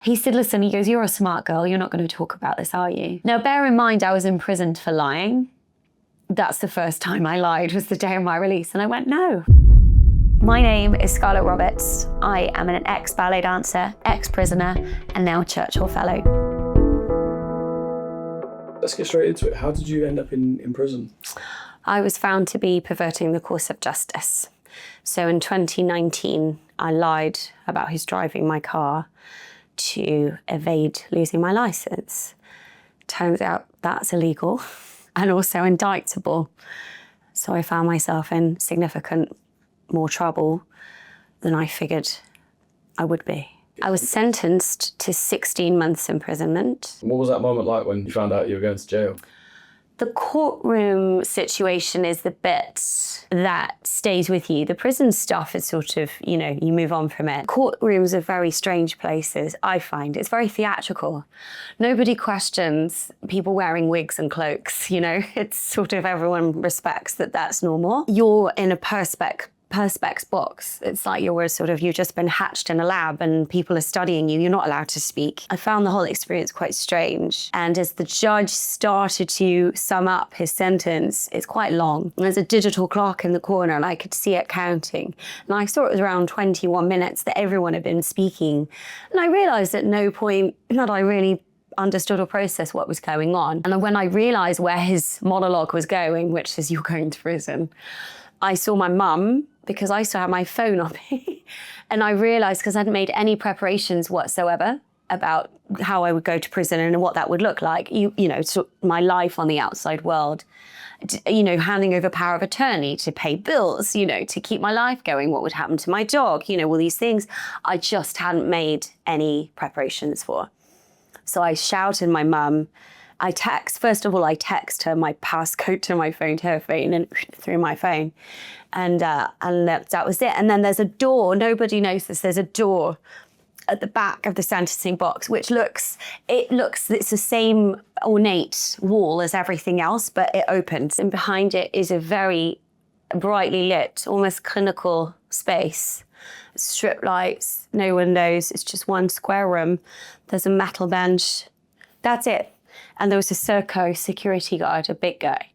He said, listen, he goes, you're a smart girl. You're not going to talk about this, are you? Now, bear in mind, I was imprisoned for lying. That's the first time I lied, was the day of my release. And I went, no. My name is Scarlet Roberts. I am an ex-ballet dancer, ex-prisoner, and now Churchill Fellow. Let's get straight into it. How did you end up in prison? I was found to be perverting the course of justice. So in 2019, I lied about who's driving my car to evade losing my license. Turns out that's illegal and also indictable. So I found myself in significant more trouble than I figured I would be. I was sentenced to 16 months imprisonment. What was that moment like when you found out you were going to jail? The courtroom situation is the bit that stays with you. The prison stuff is sort of, you know, you move on from it. Courtrooms are very strange places, I find. It's very theatrical. Nobody questions people wearing wigs and cloaks, you know? It's sort of everyone respects that that's normal. You're in a perspex box. It's like you've just been hatched in a lab and people are studying you. You're not allowed to speak. I found the whole experience quite strange. And as the judge started to sum up his sentence, it's quite long. There's a digital clock in the corner and I could see it counting. And I saw it was around 21 minutes that everyone had been speaking. And I realized at no point that I really understood or processed what was going on. And when I realized where his monologue was going, which is you're going to prison, I saw my mum, because I still had my phone on me. And I realized, because I hadn't made any preparations whatsoever about how I would go to prison and what that would look like, you know, so my life on the outside world, you know, handing over power of attorney to pay bills, you know, to keep my life going, what would happen to my dog, you know, all these things I just hadn't made any preparations for. So I shouted my mum. First of all, I text her my passcode to my phone, to her phone, and through my phone. And that was it. And then there's a door, nobody knows this, there's a door at the back of the sentencing box, which it's the same ornate wall as everything else, but it opens. And behind it is a very brightly lit, almost clinical space. Strip lights, no windows, it's just one square room. There's a metal bench, that's it. And there was a Serco security guard, a big guy,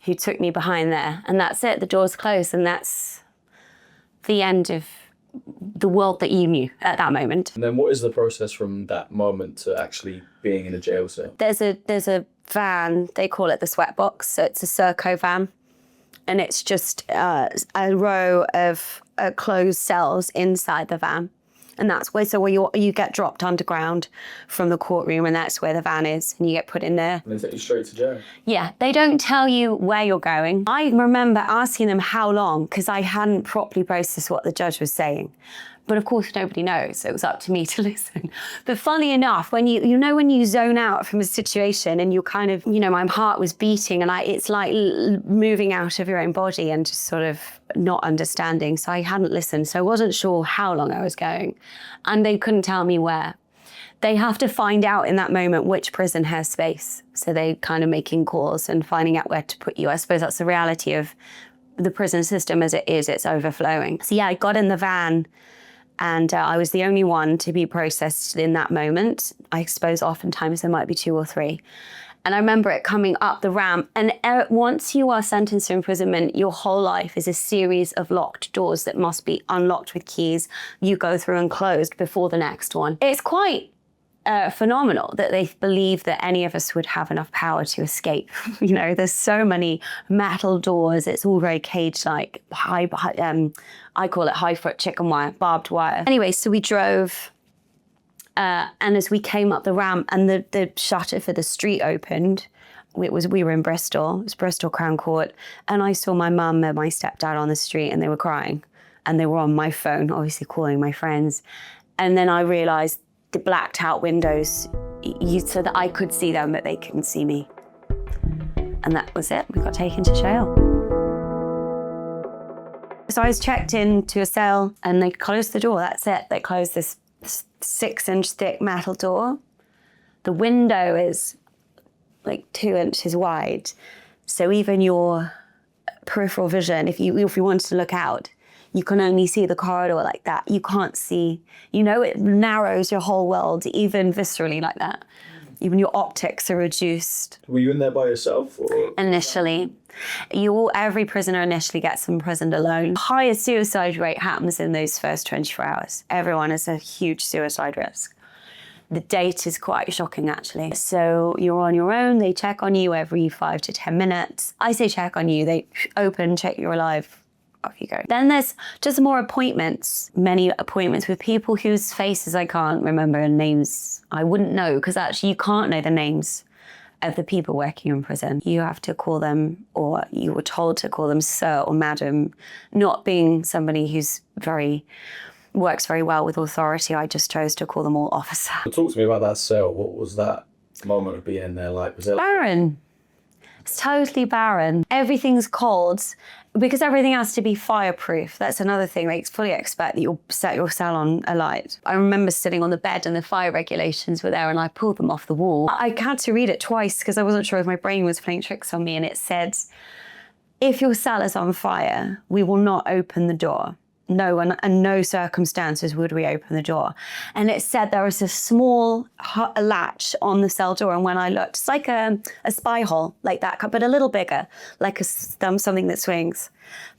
who took me behind there. And that's it, the door's closed, and that's the end of the world that you knew at that moment. And then what is the process from that moment to actually being in a jail cell? There's a van, they call it the sweat box, so it's a Serco van. And it's just a row of closed cells inside the van. And that's where you get dropped underground from the courtroom, and that's where the van is, and you get put in there. And they take you straight to jail? Yeah, they don't tell you where you're going. I remember asking them how long, because I hadn't properly processed what the judge was saying. But of course, nobody knows, so it was up to me to listen. But funny enough, when when you zone out from a situation and you kind of, you know, my heart was beating and it's like moving out of your own body and just sort of not understanding. So I hadn't listened, so I wasn't sure how long I was going. And they couldn't tell me where. They have to find out in that moment which prison has space. So they kind of making calls and finding out where to put you. I suppose that's the reality of the prison system as it is, it's overflowing. So yeah, I got in the van, and I was the only one to be processed in that moment. I suppose oftentimes there might be two or three. And I remember it coming up the ramp. And once you are sentenced to imprisonment, your whole life is a series of locked doors that must be unlocked with keys. You go through and closed before the next one. It's quite phenomenal that they believe that any of us would have enough power to escape. You know, there's so many metal doors. It's all very cage-like, I call it high-foot chicken wire, barbed wire. Anyway, so we drove, and as we came up the ramp and the shutter for the street opened, we were in Bristol, it was Bristol Crown Court, and I saw my mum and my stepdad on the street, and they were crying, and they were on my phone, obviously calling my friends. And then I realized the blacked out windows, so that I could see them, but they couldn't see me. And that was it, we got taken to jail. So I was checked into a cell and they closed the door, that's it. They closed this 6-inch thick metal door. The window is like 2 inches wide. So even your peripheral vision, if you wanted to look out, You can only see the corridor like that. You can't see, it narrows your whole world, even viscerally like that. Even your optics are reduced. Were you in there by yourself? Or? Initially. Every prisoner initially gets imprisoned alone. Highest suicide rate happens in those first 24 hours. Everyone has a huge suicide risk. The date is quite shocking, actually. So you're on your own. They check on you every 5 to 10 minutes. I say check on you. They open, check you're alive. Off you go. Then there's just more appointments, many appointments with people whose faces I can't remember and names I wouldn't know, because actually you can't know the names of the people working in prison. You have to call them, or you were told to call them sir or madam. Not being somebody who's works very well with authority, I just chose to call them all officer. Talk to me about that cell. What was that moment of being in there like? Was it barren? It's totally barren. Everything's cold because everything has to be fireproof. That's another thing. They fully expect that you'll set your cell on alight. I remember sitting on the bed and the fire regulations were there and I pulled them off the wall. I had to read it twice because I wasn't sure if my brain was playing tricks on me, and it said, if your cell is on fire, we will not open the door. No, and no circumstances would we open the door. And it said there was a small latch on the cell door, and when I looked, it's like a spy hole, like that, but a little bigger, like something that swings.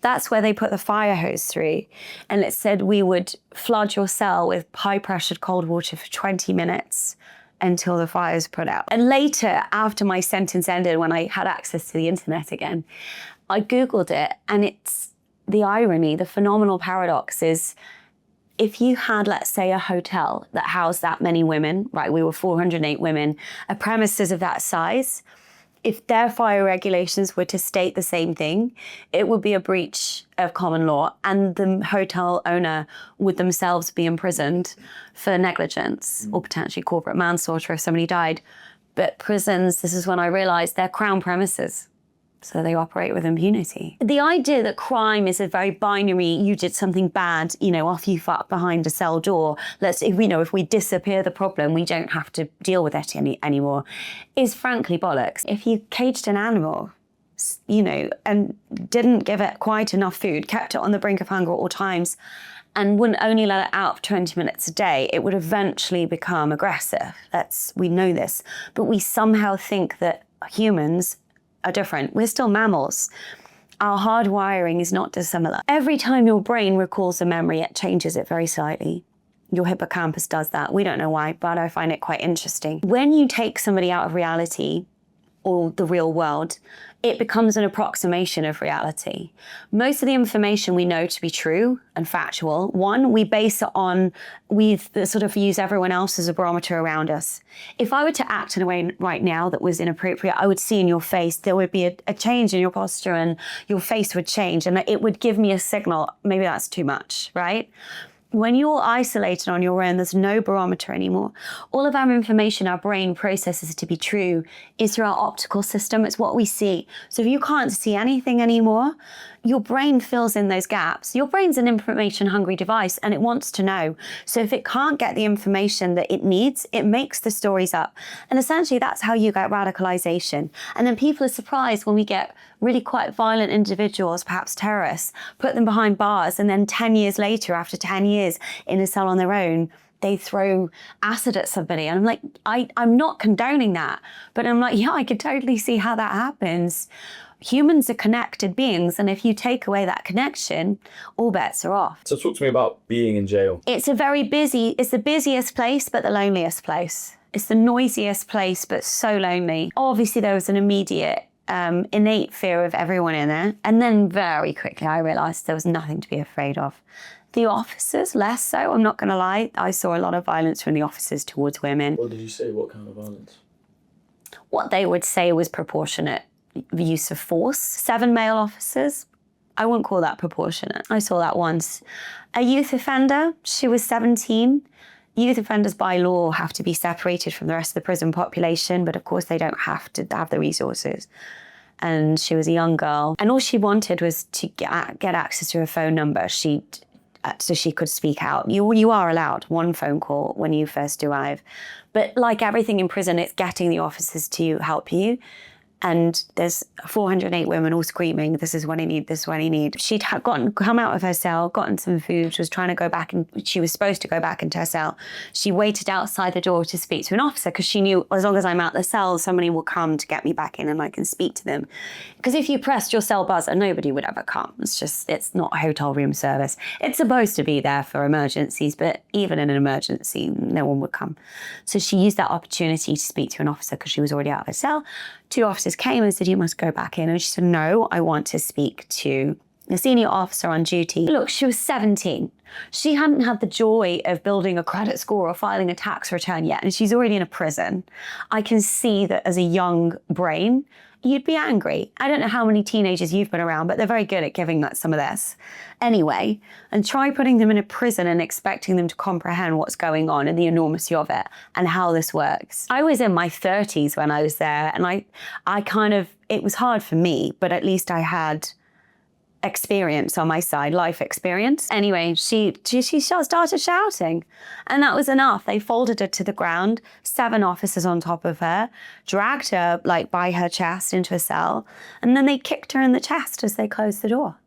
That's where they put the fire hose through. And it said we would flood your cell with high-pressured cold water for 20 minutes until the fire's put out. And later, after my sentence ended, when I had access to the internet again, I Googled it, and it's the irony, the phenomenal paradox is, if you had, let's say, a hotel that housed that many women, right, we were 408 women, a premises of that size, if their fire regulations were to state the same thing, it would be a breach of common law, and the hotel owner would themselves be imprisoned for negligence or potentially corporate manslaughter if somebody died. But prisons, this is when I realized, they're crown premises. So they operate with impunity. The idea that crime is a very binary, you did something bad, off you fuck behind a cell door. If we disappear the problem, we don't have to deal with it anymore, is frankly bollocks. If you caged an animal, and didn't give it quite enough food, kept it on the brink of hunger at all times, and wouldn't only let it out for 20 minutes a day, it would eventually become aggressive. We know this. But we somehow think that humans are different. We're still mammals. Our hardwiring is not dissimilar. Every time your brain recalls a memory, it changes it very slightly. Your hippocampus does that. We don't know why, but I find it quite interesting. When you take somebody out of reality or the real world, it becomes an approximation of reality. Most of the information we know to be true and factual, one, we base it on, we sort of use everyone else as a barometer around us. If I were to act in a way right now that was inappropriate, I would see in your face, there would be a change in your posture and your face would change, and it would give me a signal, maybe that's too much, right? When you're isolated on your own, there's no barometer anymore. All of our information our brain processes to be true is through our optical system. It's what we see. So if you can't see anything anymore, your brain fills in those gaps. Your brain's an information-hungry device and it wants to know. So if it can't get the information that it needs, it makes the stories up. And essentially that's how you get radicalization. And then people are surprised when we get really quite violent individuals, perhaps terrorists, put them behind bars, and then 10 years later, after 10 years in a cell on their own, they throw acid at somebody. And I'm like, I'm not condoning that, but I'm like, yeah, I could totally see how that happens. Humans are connected beings, and if you take away that connection, all bets are off. So talk to me about being in jail. It's the busiest place, but the loneliest place. It's the noisiest place, but so lonely. Obviously, there was an immediate innate fear of everyone in there. And then very quickly, I realized there was nothing to be afraid of. The officers, less so, I'm not going to lie. I saw a lot of violence from the officers towards women. What did you say? What kind of violence? What they would say was proportionate use of force. 7 male officers. I wouldn't call that proportionate. I saw that once. A youth offender, she was 17. Youth offenders by law have to be separated from the rest of the prison population, but of course they don't have to have the resources. And she was a young girl, and all she wanted was to get access to a phone number so she could speak out. You are allowed one phone call when you first arrive. But like everything in prison, it's getting the officers to help you. And there's 408 women all screaming, this is what I need, this is what I need. She'd come out of her cell, gotten some food, she was trying to go back, and she was supposed to go back into her cell. She waited outside the door to speak to an officer because she knew as long as I'm out the cell, somebody will come to get me back in and I can speak to them. Because if you pressed your cell buzzer, nobody would ever come. It's not a hotel room service. It's supposed to be there for emergencies, but even in an emergency, no one would come. So she used that opportunity to speak to an officer because she was already out of her cell. 2 officers came and said, you must go back in. And she said, no, I want to speak to the senior officer on duty. Look, she was 17. She hadn't had the joy of building a credit score or filing a tax return yet, and she's already in a prison. I can see that as a young brain, you'd be angry. I don't know how many teenagers you've been around, but they're very good at giving that some of this. Anyway, and try putting them in a prison and expecting them to comprehend what's going on and the enormity of it and how this works. I was in my 30s when I was there, and I kind of, it was hard for me, but at least I had experience on my side, life experience. Anyway, she started shouting, and that was enough. They folded her to the ground, 7 officers on top of her, dragged her like by her chest into a cell, and then they kicked her in the chest as they closed the door.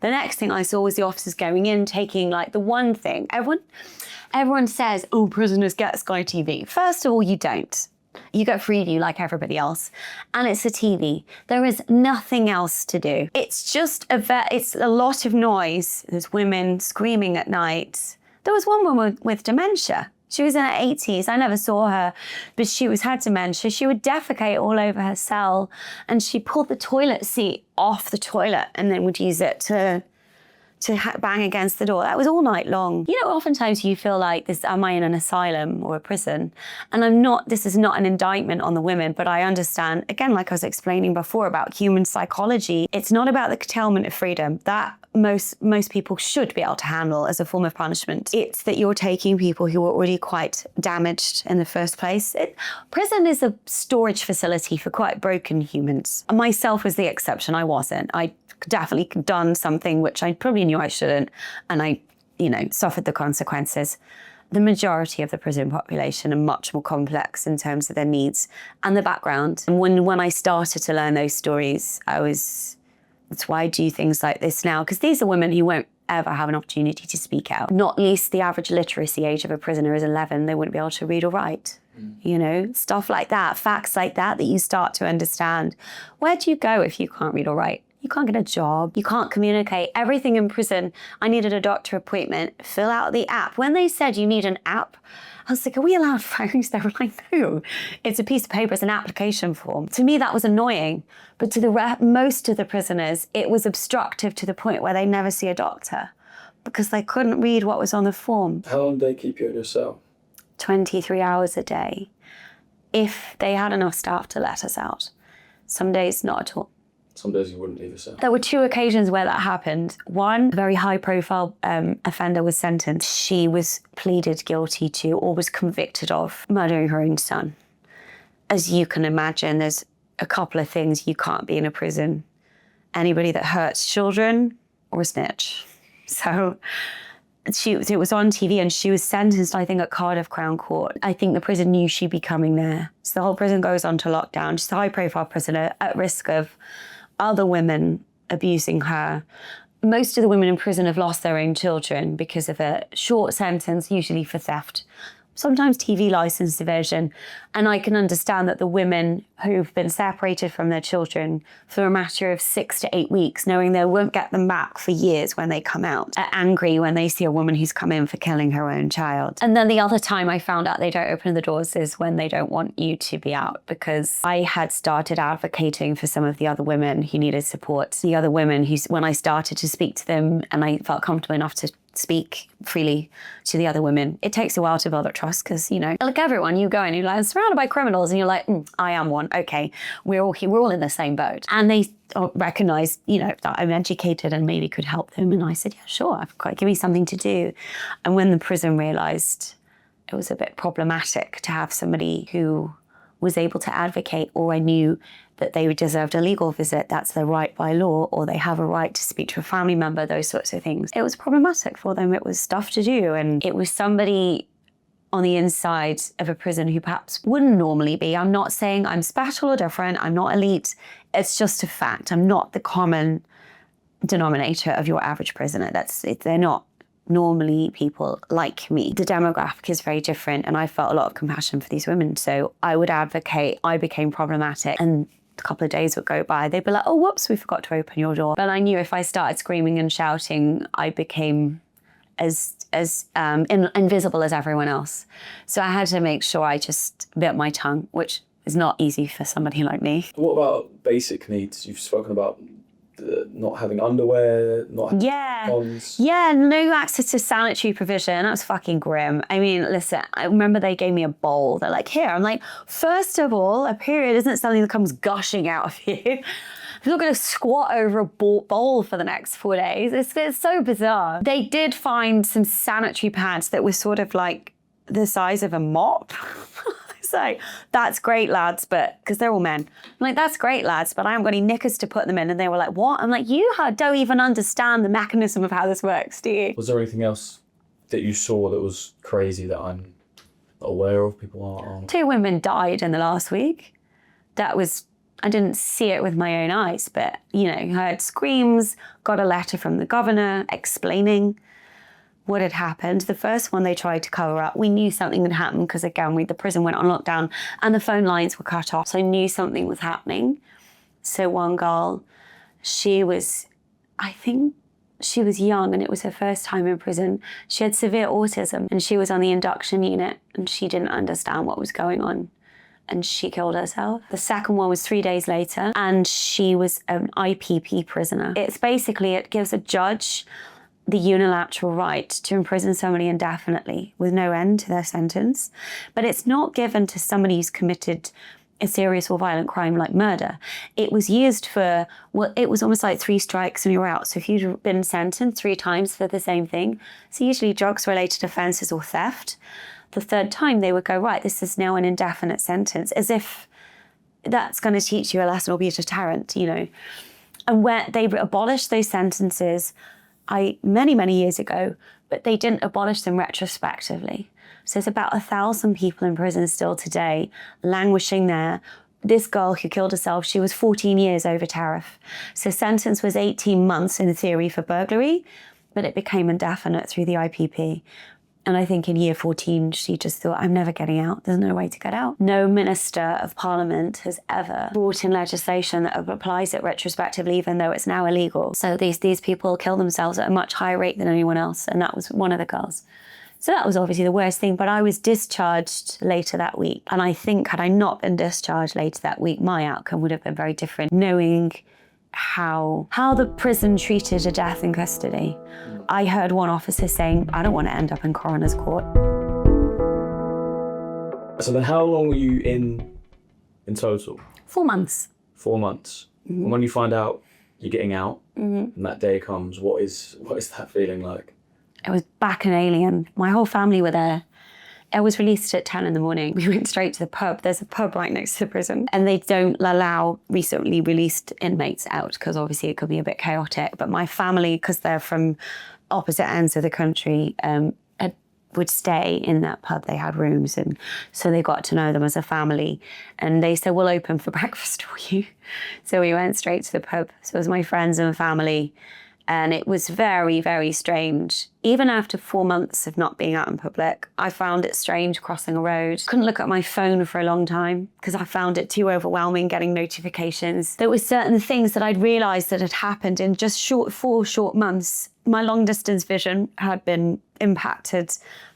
The next thing I saw was the officers going in, taking like the one thing. Everyone says, oh, prisoners get Sky TV. First of all, you don't. You get Freeview like everybody else, and it's a TV. There is nothing else to do. It's just it's a lot of noise. There's women screaming at night. There was one woman with dementia. She was in her 80s. I never saw her, but she had dementia. She would defecate all over her cell, and she pulled the toilet seat off the toilet and then would use it to bang against the door. That was all night long. You know, oftentimes you feel like am I in an asylum or a prison? And this is not an indictment on the women, but I understand, again, like I was explaining before about human psychology, it's not about the curtailment of freedom. That most people should be able to handle as a form of punishment. It's that you're taking people who are already quite damaged in the first place. Prison is a storage facility for quite broken humans. Myself was the exception. I wasn't. I definitely done something which I probably knew I shouldn't, and I, suffered the consequences. The majority of the prison population are much more complex in terms of their needs and the background. And when I started to learn those stories, that's why I do things like this now, because these are women who won't ever have an opportunity to speak out. Not least the average literacy age of a prisoner is 11. They wouldn't be able to read or write. Stuff like that, facts like that you start to understand. Where do you go if you can't read or write? You can't get a job. You can't communicate. Everything in prison. I needed a doctor appointment. Fill out the app. When they said you need an app, I was like, are we allowed phones? They were like, no. It's a piece of paper. It's an application form. To me, that was annoying. But to most of the prisoners, it was obstructive to the point where they never see a doctor because they couldn't read what was on the form. How long did they keep you in your cell? 23 hours a day. If they had enough staff to let us out. Some days, not at all. Some days you wouldn't leave a cell. There were 2 occasions where that happened. One, a very high-profile offender was sentenced. She was pleaded guilty to, or was convicted of, murdering her own son. As you can imagine, there's a couple of things you can't be in a prison. Anybody that hurts children or a snitch. So it was on TV, and she was sentenced, I think, at Cardiff Crown Court. I think the prison knew she'd be coming there. So the whole prison goes onto lockdown. She's a high-profile prisoner at risk of other women abusing her. Most of the women in prison have lost their own children because of a short sentence, usually for theft. Sometimes TV license evasion. And I can understand that the women who've been separated from their children for a matter of 6 to 8 weeks, knowing they won't get them back for years when they come out, are angry when they see a woman who's come in for killing her own child. And then the other time I found out they don't open the doors is when they don't want you to be out, because I had started advocating for some of the other women who needed support. The other women who, when I started to speak to them and I felt comfortable enough to speak freely to the other women, it takes a while to build up trust because, like everyone, you go and you're like, I'm surrounded by criminals, and you're like, I am one. Okay, we're all here, we're all in the same boat. And they recognize, that I'm educated and maybe could help them. And I said, yeah, sure, I've got to give me something to do. And when the prison realized it was a bit problematic to have somebody who was able to advocate, or I knew that they deserved a legal visit, that's their right by law, or they have a right to speak to a family member, those sorts of things. It was problematic for them. It was stuff to do. And it was somebody on the inside of a prison who perhaps wouldn't normally be. I'm not saying I'm special or different. I'm not elite. It's just a fact. I'm not the common denominator of your average prisoner. That's it. They're not normally people like me. The demographic is very different, and I felt a lot of compassion for these women. So I would advocate. I became problematic, and a couple of days would go by. They'd be like, "Oh, whoops, we forgot to open your door." But I knew if I started screaming and shouting, I became as invisible as everyone else. So I had to make sure I just bit my tongue, which is not easy for somebody like me. What about basic needs? You've spoken about not having underwear, not having tampons. Yeah, no access to sanitary provision. That was fucking grim. I mean, listen, I remember they gave me a bowl. They're like, here. I'm like, first of all, a period isn't something that comes gushing out of you. I'm not going to squat over a bowl for the next 4 days. It's so bizarre. They did find some sanitary pads that were sort of like the size of a mop. Like, that's great, lads, but because they're all men. I'm like, that's great, lads, but I haven't got any knickers to put them in. And they were like, what? I'm like, you don't even understand the mechanism of how this works, do you? Was there anything else that you saw that was crazy that I'm not aware of? People aren't. 2 women died in the last week. That was, I didn't see it with my own eyes, but, you know, heard screams, got a letter from the governor explaining what had happened. The first one they tried to cover up. We knew something had happened because, again, the prison went on lockdown and the phone lines were cut off. So I knew something was happening. So one girl, I think she was young and it was her first time in prison. She had severe autism and she was on the induction unit and she didn't understand what was going on. And she killed herself. The second one was 3 days later and she was an IPP prisoner. It's basically, it gives a judge the unilateral right to imprison somebody indefinitely with no end to their sentence. But it's not given to somebody who's committed a serious or violent crime like murder. It was used for, well, it was almost like 3 strikes and you're out. So if you'd been sentenced 3 times for the same thing, so usually drugs-related offences or theft, the 3rd time they would go, right, this is now an indefinite sentence, as if that's going to teach you a lesson or be a deterrent, you know. And where they abolished those sentences many years ago, but they didn't abolish them retrospectively. So there's about 1,000 people in prison still today, languishing there. This girl who killed herself, she was 14 years over tariff. So sentence was 18 months in theory for burglary, but it became indefinite through the IPP. And I think in year 14, she just thought, I'm never getting out. There's no way to get out. No minister of parliament has ever brought in legislation that applies it retrospectively, even though it's now illegal. So these people kill themselves at a much higher rate than anyone else. And that was one of the girls. So that was obviously the worst thing. But I was discharged later that week. And I think had I not been discharged later that week, my outcome would have been very different, knowing how the prison treated a death in custody. I heard one officer saying, I don't want to end up in coroner's court. So then how long were you in total? 4 months. 4 months. Mm-hmm. And when you find out you're getting out and that day comes, what is that feeling like? It was back an alien. My whole family were there. I was released at 10 in the morning. We went straight to the pub. There's a pub right next to the prison. And they don't allow recently released inmates out because obviously it could be a bit chaotic. But my family, because they're from opposite ends of the country, would stay in that pub. They had rooms. And so they got to know them as a family. And they said, we'll open for breakfast for you. So we went straight to the pub. So it was my friends and family. And it was very, very strange. Even after 4 months of not being out in public, I found it strange crossing a road. Couldn't look at my phone for a long time because I found it too overwhelming getting notifications. There were certain things that I'd realised that had happened in just 4 short months. My long distance vision had been impacted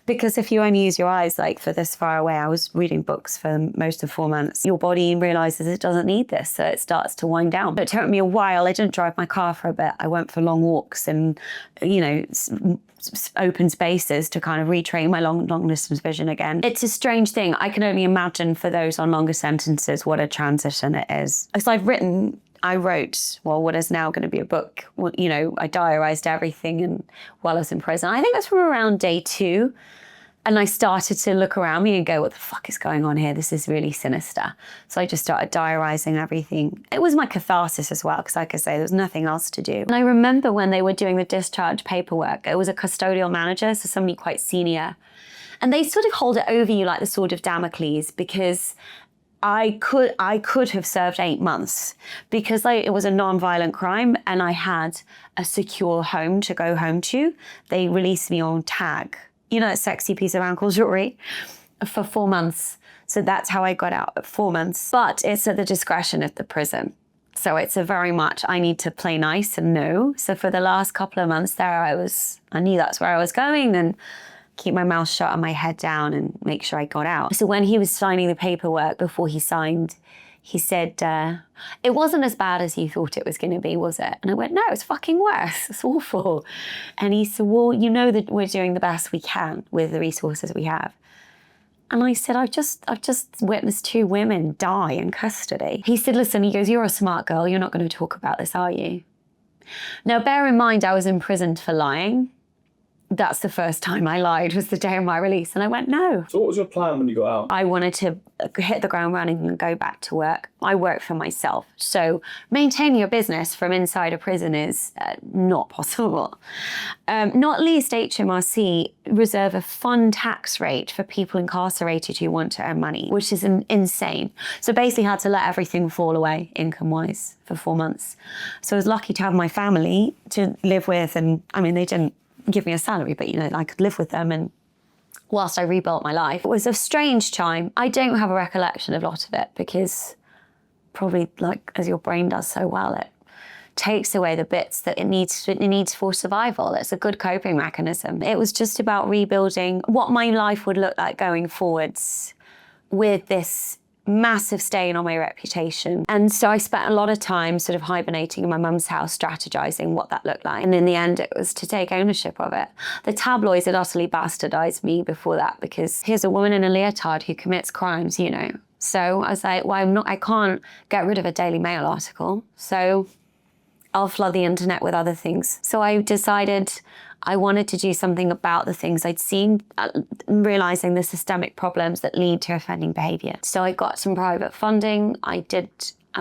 because if you only use your eyes like for this far away, I was reading books for most of 4 months. Your body realises it doesn't need this, so it starts to wind down. But it took me a while. I didn't drive my car for a bit. I went for long walks and, you know, open spaces to kind of retrain my long distance vision again. It's a strange thing. I can only imagine for those on longer sentences what a transition it is. As I wrote, well, what is now going to be a book. Well, you know, I diarised everything and while I was in prison. I think that's from around day 2. And I started to look around me and go, what the fuck is going on here? This is really sinister. So I just started diarising everything. It was my catharsis as well, because like I say, there was nothing else to do. And I remember when they were doing the discharge paperwork, it was a custodial manager, so somebody quite senior. And they sort of hold it over you like the sword of Damocles, because I could have served 8 months because it was a non-violent crime and I had a secure home to go home to. They released me on tag, you know, that sexy piece of ankle jewelry, for 4 months. So that's how I got out at 4 months. But it's at the discretion of the prison. So it's a very much, I need to play nice and no. So for the last couple of months there, I knew that's where I was going, and keep my mouth shut and my head down and make sure I got out. So when he was signing the paperwork, before he signed, he said, it wasn't as bad as you thought it was going to be, was it? And I went, no, it's fucking worse. It's awful. And he said, well, you know that we're doing the best we can with the resources we have. And I said, I've just witnessed 2 women die in custody. He said, listen, he goes, you're a smart girl. You're not going to talk about this, are you? Now, bear in mind, I was imprisoned for lying. That's the first time I lied, was the day of my release. And I went, no. So what was your plan when you got out? I wanted to hit the ground running and go back to work. I work for myself. So maintaining a business from inside a prison is not possible. Not least HMRC reserve a fun tax rate for people incarcerated who want to earn money, which is insane. So basically had to let everything fall away income-wise for 4 months. So I was lucky to have my family to live with. And I mean, they didn't give me a salary, but you know, I could live with them, and whilst I rebuilt my life. It was a strange time. I don't have a recollection of a lot of it because probably, like, as your brain does so well, it takes away the bits that it needs for survival. It's a good coping mechanism. It was just about rebuilding what my life would look like going forwards with this massive stain on my reputation. And so I spent a lot of time sort of hibernating in my mum's house, strategizing what that looked like. And in the end, it was to take ownership of it. The tabloids had utterly bastardized me before that, because here's a woman in a leotard who commits crimes, you know. So I was like, well, I can't get rid of a Daily Mail article. So I'll flood the internet with other things. So I decided I wanted to do something about the things I'd seen, realizing the systemic problems that lead to offending behavior. So I got some private funding. I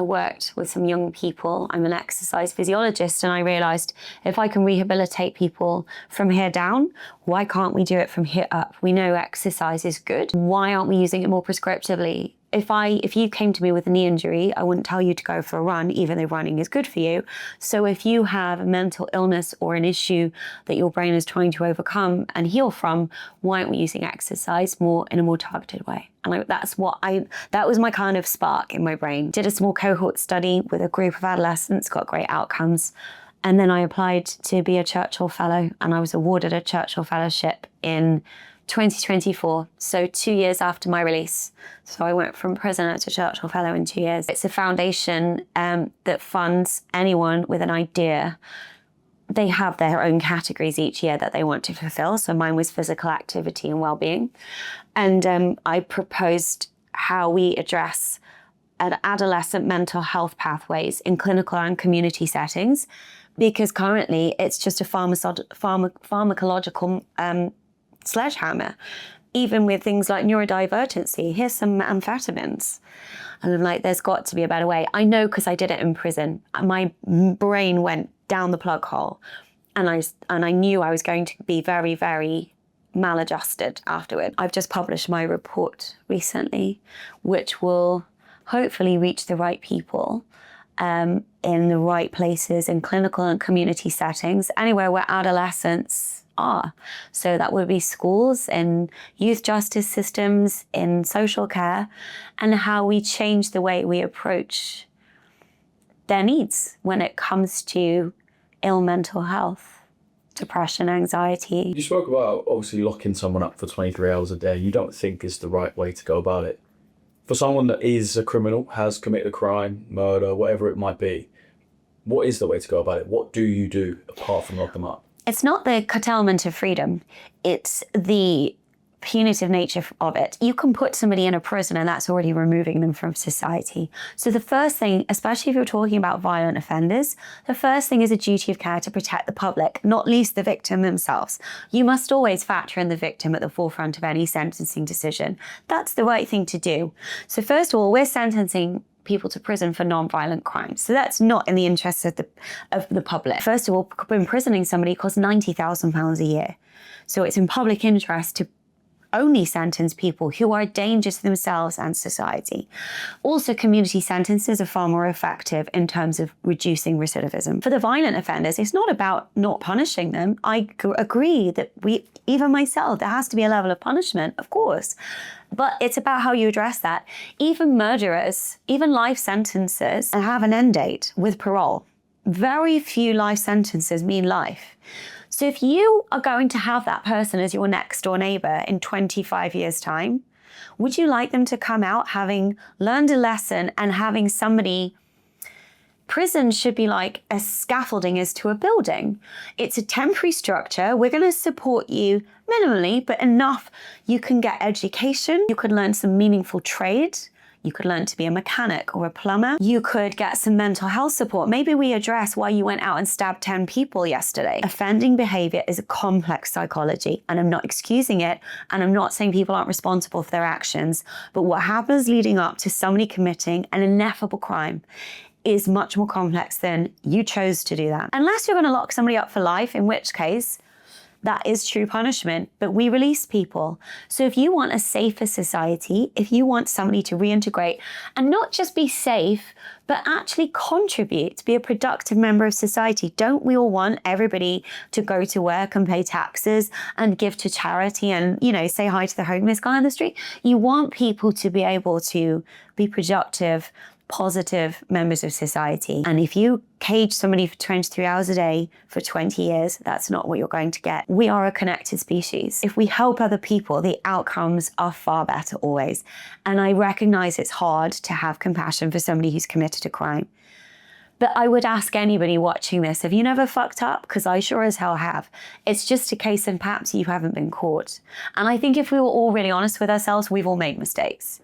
worked with some young people. I'm an exercise physiologist, and I realized if I can rehabilitate people from here down, why can't we do it from here up? We know exercise is good. Why aren't we using it more prescriptively? If you came to me with a knee injury, I wouldn't tell you to go for a run, even though running is good for you. So if you have a mental illness or an issue that your brain is trying to overcome and heal from, why aren't we using exercise in a more targeted way? And that was my kind of spark in my brain. Did a small cohort study with a group of adolescents, got great outcomes. And then I applied to be a Churchill Fellow, and I was awarded a Churchill Fellowship in 2024, so 2 years after my release. So I went from prisoner to Churchill Fellow in 2 years. It's a foundation that funds anyone with an idea. They have their own categories each year that they want to fulfill. So mine was physical activity and well-being. And I proposed how we address adolescent mental health pathways in clinical and community settings, because currently it's just a pharmacological sledgehammer. Even with things like neurodivergency, here's some amphetamines. And I'm like, there's got to be a better way. I know, because I did it in prison. My brain went down the plug hole, and I knew I was going to be very, very maladjusted afterward. I've just published my report recently, which will hopefully reach the right people in the right places, in clinical and community settings, anywhere where adolescents are. So that would be schools, in youth justice systems, in social care, and how we change the way we approach their needs when it comes to ill mental health, depression, anxiety. You spoke about obviously locking someone up for 23 hours a day. You don't think is the right way to go about it. For someone that is a criminal, has committed a crime, murder, whatever it might be, what is the way to go about it? What do you do apart from lock them up? It's not the curtailment of freedom, it's the punitive nature of it. You can put somebody in a prison and that's already removing them from society. So the first thing, especially if you're talking about violent offenders, the first thing is a duty of care to protect the public, not least the victim themselves. You must always factor in the victim at the forefront of any sentencing decision. That's the right thing to do. So first of all, we're sentencing people to prison for non-violent crimes. So that's not in the interests of the public. First of all, imprisoning somebody costs £90,000 a year. So it's in public interest to only sentence people who are a danger to themselves and society. Also, community sentences are far more effective in terms of reducing recidivism. For the violent offenders, it's not about not punishing them. I agree that even myself, there has to be a level of punishment, of course. But it's about how you address that. Even murderers, even life sentences have an end date with parole. Very few life sentences mean life. So if you are going to have that person as your next door neighbor in 25 years' time, would you like them to come out having learned a lesson and having somebody... Prison should be like a scaffolding is to a building. It's a temporary structure. We're going to support you minimally, but enough you can get education. You could learn some meaningful trade. You could learn to be a mechanic or a plumber. You could get some mental health support. Maybe we address why you went out and stabbed 10 people yesterday. Offending behavior is a complex psychology, and I'm not excusing it, and I'm not saying people aren't responsible for their actions, but what happens leading up to somebody committing an ineffable crime is much more complex than you chose to do that. Unless you're going to lock somebody up for life, in which case that is true punishment, but we release people. So if you want a safer society, if you want somebody to reintegrate and not just be safe, but actually contribute, be a productive member of society, don't we all want everybody to go to work and pay taxes and give to charity and, you know, say hi to the homeless guy on the street? You want people to be able to be productive, positive members of society. And if you cage somebody for 23 hours a day for 20 years, that's not what you're going to get. We are a connected species. If we help other people, the outcomes are far better always. And I recognize it's hard to have compassion for somebody who's committed a crime. But I would ask anybody watching this, have you never fucked up? Because I sure as hell have. It's just a case of perhaps you haven't been caught. And I think if we were all really honest with ourselves, we've all made mistakes.